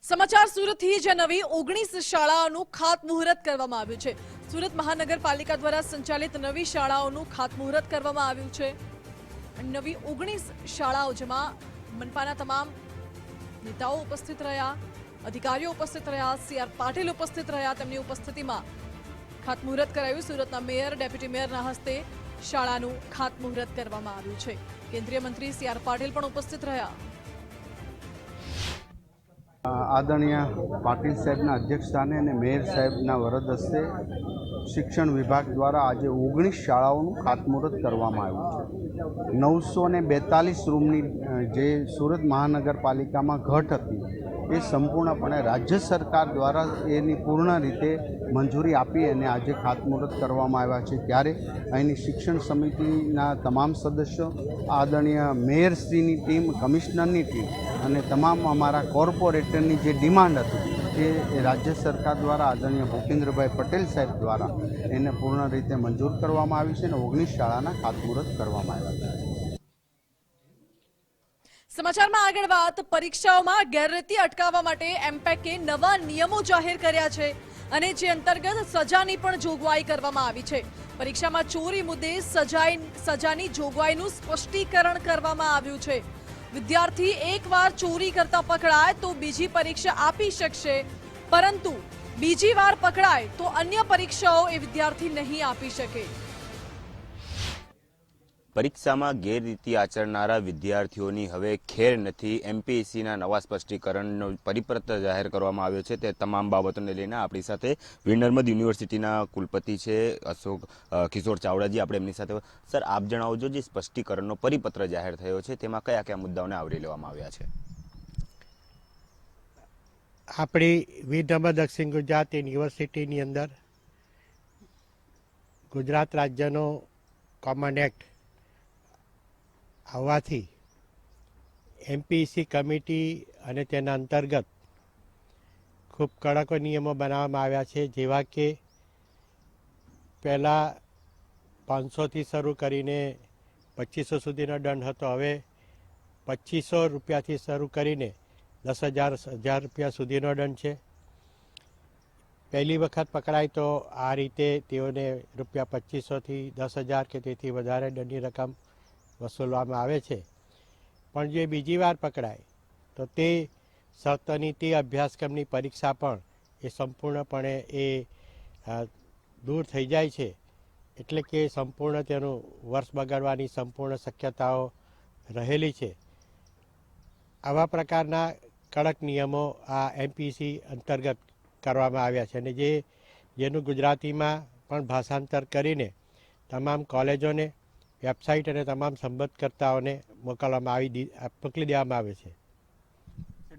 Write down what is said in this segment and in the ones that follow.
સમાચાર સુરતથી જ નવી 19 શાળાઓનું ખાતમુહૂર્ત કરવામાં આવ્યું છે। સુરત મહાનગરપાલિકા દ્વારા સંચાલિત નવી શાળાઓનું ખાતમુહૂર્ત કરવામાં આવ્યું છે। નવી 19 શાળાઓ જેમાં મનપાના તમામ નેતાઓ ઉપસ્થિત રહ્યા, અધિકારીઓ ઉપસ્થિત રહ્યા, સીઆર પાટીલ ઉપસ્થિત રહ્યા। તેમની ઉપસ્થિતિમાં ખાતમુહૂર્ત કરાયું। સુરતના મેયર, ડેપ્યુટી મેયરના હસ્તે શાળાનું ખાતમુહૂર્ત કરવામાં આવ્યું છે। કેન્દ્રીય મંત્રી સીઆર પાટીલ પણ ઉપસ્થિત રહ્યા। આદરણીય પાટીલ સાહેબના અધ્યક્ષસ્થાને અને મેયર સાહેબના વરદ હસ્તે શિક્ષણ વિભાગ દ્વારા આજે 19 શાળાઓનું ખાતમુહૂર્ત કરવામાં આવ્યું છે। 942 રૂમની જે સુરત મહાનગરપાલિકામાં ઘટ હતી એ સંપૂર્ણપણે રાજ્ય સરકાર દ્વારા એની પૂર્ણ રીતે મંજૂરી આપી અને આજે ખાતમુહૂર્ત કરવામાં આવ્યા છે। ત્યારે અહીંની શિક્ષણ સમિતિના તમામ સદસ્યો, આદરણીય મેયરશ્રીની ટીમ, કમિશનરની ટીમ અને તમામ અમારા કોર્પોરેટરની જે ડિમાન્ડ હતી એ રાજ્ય સરકાર દ્વારા આદરણીય ભૂપેન્દ્રભાઈ પટેલ સાહેબ દ્વારા એને પૂર્ણ રીતે મંજૂર કરવામાં આવી છે અને 19 શાળાના ખાતમુહૂર્ત કરવામાં આવ્યા છે। સમાચારમાં આગળ વાત, પરીક્ષાઓમાં ગેરરીતિ અટકાવવા માટે એમપેકે નવા નિયમો જાહેર કર્યા છે અને જે અંતર્ગત સજાની પણ જોગવાઈ કરવામાં આવી છે। પરીક્ષામાં ચોરી મુદ્દે સજાની જોગવાઈનું સ્પષ્ટીકરણ કરવામાં આવ્યું છે। વિદ્યાર્થી એકવાર ચોરી કરતા પકડાય તો બીજી પરીક્ષા આપી શકશે, પરંતુ બીજી વાર પકડાય તો અન્ય પરીક્ષાઓ એ વિદ્યાર્થી નહીં આપી શકે। પરીક્ષામાં ગેરરીતિ આચરનારા વિદ્યાર્થીઓની હવે ખેર નથી। એમપીએસસીના નવા સ્પષ્ટીકરણનો પરિપત્ર જાહેર કરવામાં આવ્યો છે। તે તમામ બાબતોને લઈને આપણી સાથે વીર નર્મદ યુનિવર્સિટીના કુલપતિ છે કિશોર ચાવડાજી, આપણે એમની સાથે। સર, આપ જણાવજો, જે સ્પષ્ટીકરણનો પરિપત્ર જાહેર થયો છે તેમાં કયા કયા મુદ્દાઓને આવરી લેવામાં આવ્યા છે? આપણી વીર નર્મદ દક્ષિણ ગુજરાત યુનિવર્સિટીની અંદર ગુજરાત રાજ્યનો કોમન એક્ટ આવવાથી એમપીએસસી કમિટી અને તેના અંતર્ગત ખૂબ કડક નિયમો બનાવવામાં આવ્યા છે, જેવા કે પહેલાં 500થી શરૂ કરીને 2500 સુધીનો દંડ હતો, હવે 2500 રૂપિયાથી શરૂ કરીને 10,000 રૂપિયા સુધીનો દંડ છે। પહેલી વખત પકડાય તો આ રીતે તેઓને રૂપિયા 2500થી 10,000 કે તેથી વધારે દંડની રકમ વસૂલવામાં આવે છે। પણ જે બીજી વાર પકડાય તો તે સતની તે અભ્યાસક્રમની પરીક્ષા પણ એ સંપૂર્ણપણે દૂર થઈ જાય છે, એટલે કે સંપૂર્ણ તેનું વર્ષ બગાડવાની સંપૂર્ણ શક્યતાઓ રહેલી છે। આવા પ્રકારના કડક નિયમો આ એમપીએસસી અંતર્ગત કરવામાં આવ્યા છે અને જેનું ગુજરાતીમાં પણ ભાષાંતર કરીને તમામ કોલેજોને, વેબસાઇટ અને તમામ સંબંધકર્તાઓને મોકલી દેવામાં આવે છે।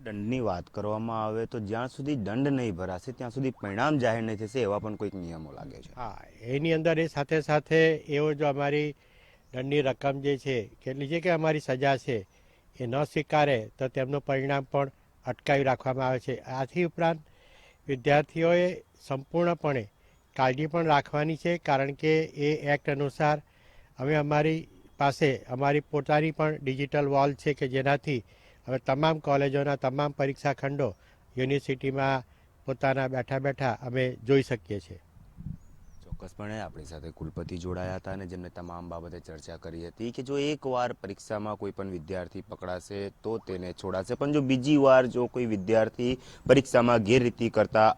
દંડની વાત કરવામાં આવે તો જ્યાં સુધી દંડ નહીં ભરાશે ત્યાં સુધી પરિણામ જાહેર નહીં થશે, એવા પણ કોઈક નિયમો લાગે છે? હા, એની અંદર એ સાથે સાથે એવો જો અમારી દંડની રકમ જે છે, કેટલી છે કે અમારી સજા છે એ ન સ્વીકારે તો તેમનું પરિણામ પણ અટકાવી રાખવામાં આવે છે। આથી ઉપરાંત વિદ્યાર્થીઓએ સંપૂર્ણપણે કાળજી પણ રાખવાની છે, કારણ કે એ એક્ટ અનુસાર અમે અમારી પાસે અમારી પોતાની પણ ડિજિટલ વોલ છે કે જેનાથી હવે તમામ કોલેજોના તમામ પરીક્ષા ખંડો યુનિવર્સિટીમાં પોતાના બેઠા બેઠા અમે જોઈ શકીએ છીએ। ચોક્કસપણે આપણી સાથે કુલપતિ જોડાયા હતા અને જેમને તમામ બાબતે ચર્ચા કરી હતી કે જો એકવાર પરીક્ષામાં કોઈ પણ વિદ્યાર્થી પકડાશે તો તેને છોડાશે, પણ જો બીજી વાર જો કોઈ વિદ્યાર્થી પરીક્ષામાં ગેરરીતિ કરતા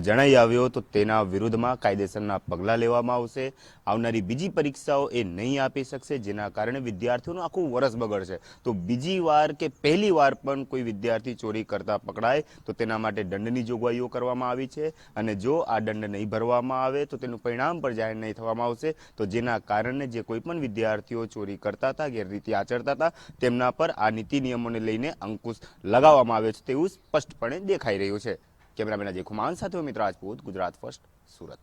જણાઈ આવ્યો તો તેના વિરુદ્ધમાં કાયદેસરના પગલાં લેવામાં આવશે। આવનારી બીજી પરીક્ષાઓ એ નહીં આપી શકશે, જેના કારણે વિદ્યાર્થીઓનું આખું વર્ષ બગડશે। તો બીજી વાર કે પહેલી વાર પણ કોઈ વિદ્યાર્થી ચોરી કરતા પકડાય તો તેના માટે દંડની જોગવાઈઓ કરવામાં આવી છે અને જો આ દંડ નહીં ભરવામાં આવે તો તેનું પરિણામ પર જાહેર નહીં થવામાં આવશે। તો જેના કારણે જે કોઈ પણ વિદ્યાર્થીઓ ચોરી કરતા હતા, ગેરરીતિ આચરતા હતા, તેમના પર આ નીતિ નિયમોને લઈને અંકુશ લગાવવામાં આવ્યો છે તેવું સ્પષ્ટપણે દેખાઈ રહ્યું છે। કેમેરામેન અજય કુમાર સાથે મિત્ર રાજપૂત, ગુજરાત ફર્સ્ટ, સુરત।